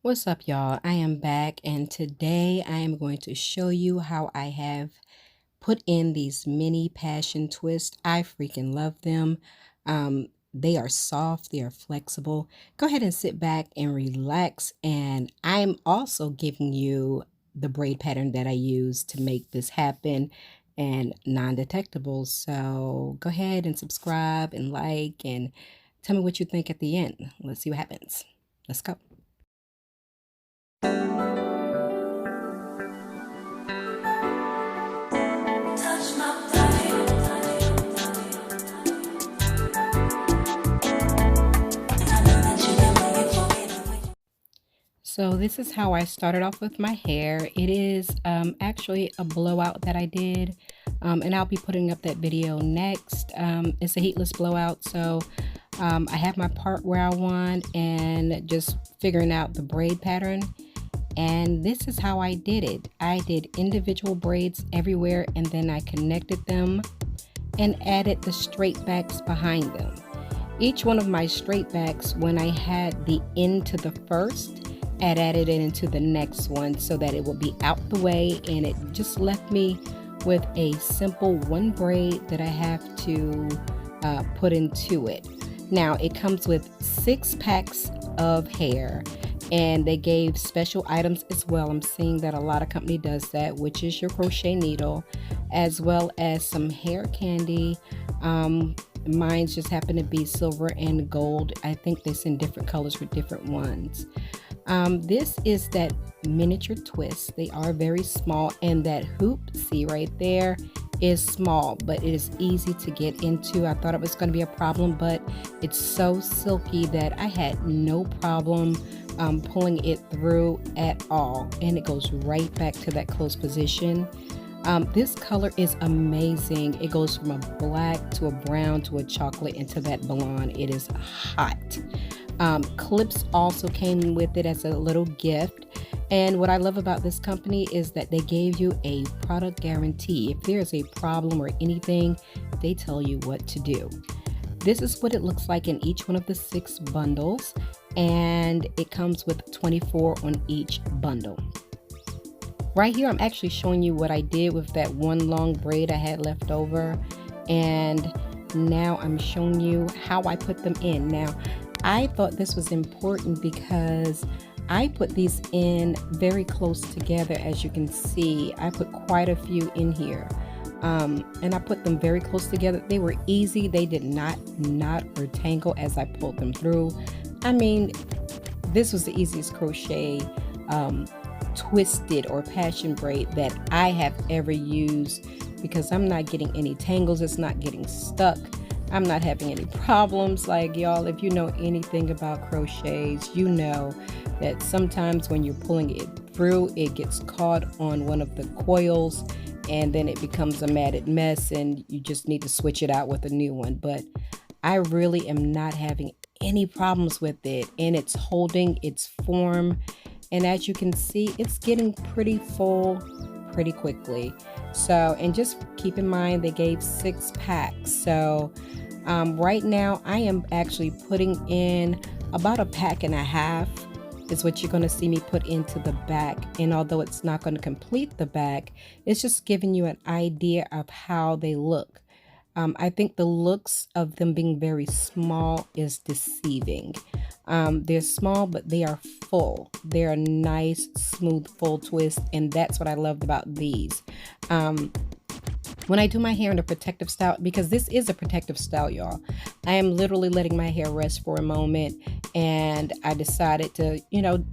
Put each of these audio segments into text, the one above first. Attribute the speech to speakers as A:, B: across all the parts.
A: What's up, y'all? I am back, and today I am going to show you how I have put in these mini passion twists. I freaking love them. They are soft, they are flexible. Go ahead and sit back and relax, and I'm also giving you the braid pattern that I use to make this happen and non-detectable. So go ahead and subscribe and like and tell me what you think at the end. Let's see what happens. Let's go. So this is how I started off with my hair. It is actually a blowout that I did, and I'll be putting up that video next. It's a heatless blowout, so I have my part where I want and just figuring out the braid pattern. And this is how I did it. I did individual braids everywhere, and then I connected them and added the straight backs behind them. Each one of my straight backs, when I had the end to the first, I added it into the next one so that it would be out the way, and it just left me with a simple one braid that I have to put into it. Now it comes with 6 packs of hair, and they gave special items as well. I'm seeing that a lot of company does that, which is your crochet needle, as well as some hair candy. Mine's just happen to be silver and gold. I think they send different colors with different ones. This is that miniature twist. They are very small, and that hoop, see right there, is small, but it is easy to get into. I thought it was going to be a problem, but it's so silky that I had no problem pulling it through at all, and it goes right back to that closed position. This color is amazing. It goes from a black to a brown to a chocolate into that blonde. It is hot. Clips also came with it as a little gift. And what I love about this company is that they gave you a product guarantee. If there's a problem or anything, they tell you what to do. This is what it looks like in each one of the 6 bundles, and it comes with 24 on each bundle. Right here, I'm actually showing you what I did with that one long braid I had left over, and now I'm showing you how I put them in. Now, I thought this was important because I put these in very close together. As you can see, I put quite a few in here, and I put them very close together. They were easy. They did not knot or tangle as I pulled them through. I mean, this was the easiest crochet twisted or passion braid that I have ever used, because I'm not getting any tangles. It's not getting stuck. I'm not having any problems. Like, y'all, if you know anything about crochets, you know that sometimes when you're pulling it through, it gets caught on one of the coils, and then it becomes a matted mess, and you just need to switch it out with a new one. But I really am not having any problems with it, and it's holding its form. And as you can see, it's getting pretty full pretty quickly. So, and just keep in mind they gave 6 packs. So right now I am actually putting in about a pack and a half is what you're going to see me put into the back. And although it's not going to complete the back, it's just giving you an idea of how they look. I think the looks of them being very small is deceiving. They're small, but they are full. They're a nice, smooth, full twist, and that's what I loved about these. When I do my hair in a protective style, because this is a protective style, y'all, I am literally letting my hair rest for a moment, and I decided to,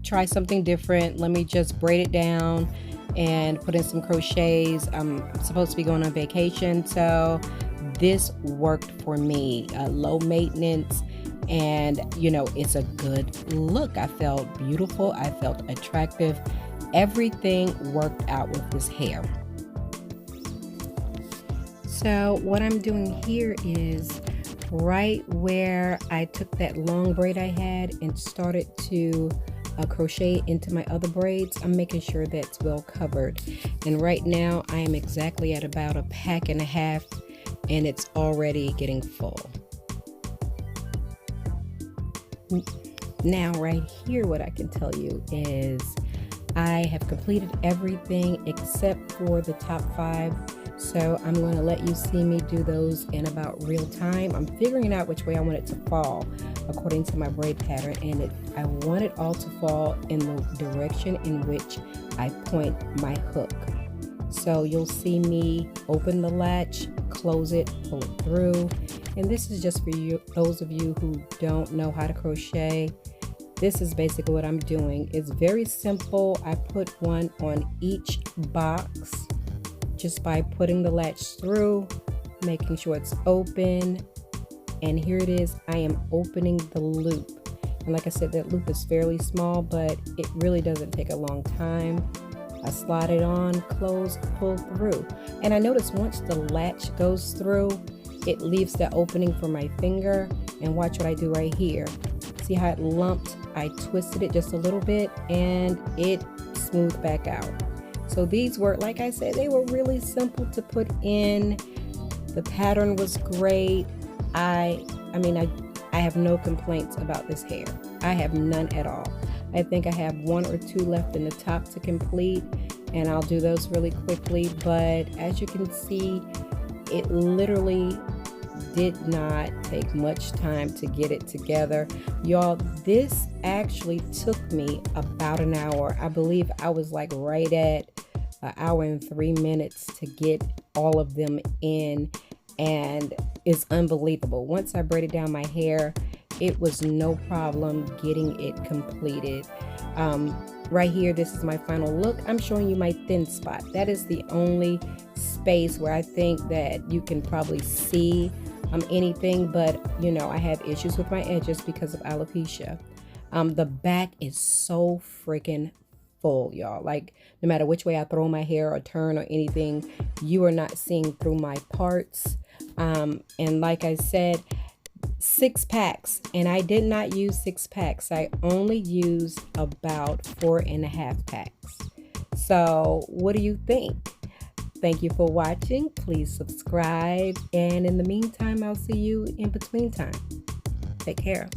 A: try something different. Let me just braid it down and put in some crochets. I'm supposed to be going on vacation, so this worked for me. Low maintenance, and it's a good look. I felt beautiful. I felt attractive. Everything worked out with this hair. So what I'm doing here is right where I took that long braid I had and started to crochet into my other braids, I'm making sure that's well covered. And right now I am exactly at about a pack and a half, and it's already getting full. Now right here, what I can tell you is I have completed everything except for the top 5. So I'm going to let you see me do those in about real time. I'm figuring out which way I want it to fall according to my braid pattern, and I want it all to fall in the direction in which I point my hook. So you'll see me open the latch, close it, pull it through. And this is just for you, those of you who don't know how to crochet. This is basically what I'm doing. It's very simple. I put one on each box just by putting the latch through, making sure it's open. And here it is. I am opening the loop. And like I said, that loop is fairly small, but it really doesn't take a long time. I slide it on, close, pull through. And I notice once the latch goes through, it leaves the opening for my finger. And watch what I do right here. See how it lumped? I twisted it just a little bit and it smoothed back out. So these were, like I said, they were really simple to put in. The pattern was great. I have no complaints about this hair. I have none at all. I think I have 1 or 2 left in the top to complete, and I'll do those really quickly. But as you can see, it literally did not take much time to get it together. Y'all, this actually took me about an hour. I believe I was like right at an hour and 3 minutes to get all of them in, and it's unbelievable. Once I braided down my hair, it was no problem getting it completed. Right here, this is my final look. I'm showing you my thin spot. That is the only space where I think that you can probably see anything, but you know, I have issues with my edges because of alopecia. The back is so freaking full, y'all. Like, no matter which way I throw my hair or turn or anything, you are not seeing through my parts. And like I said, 6 packs, and I did not use 6 packs. I only used about 4.5 packs. So what do you think? Thank you for watching. Please subscribe, and in the meantime, I'll see you in between time. Take care.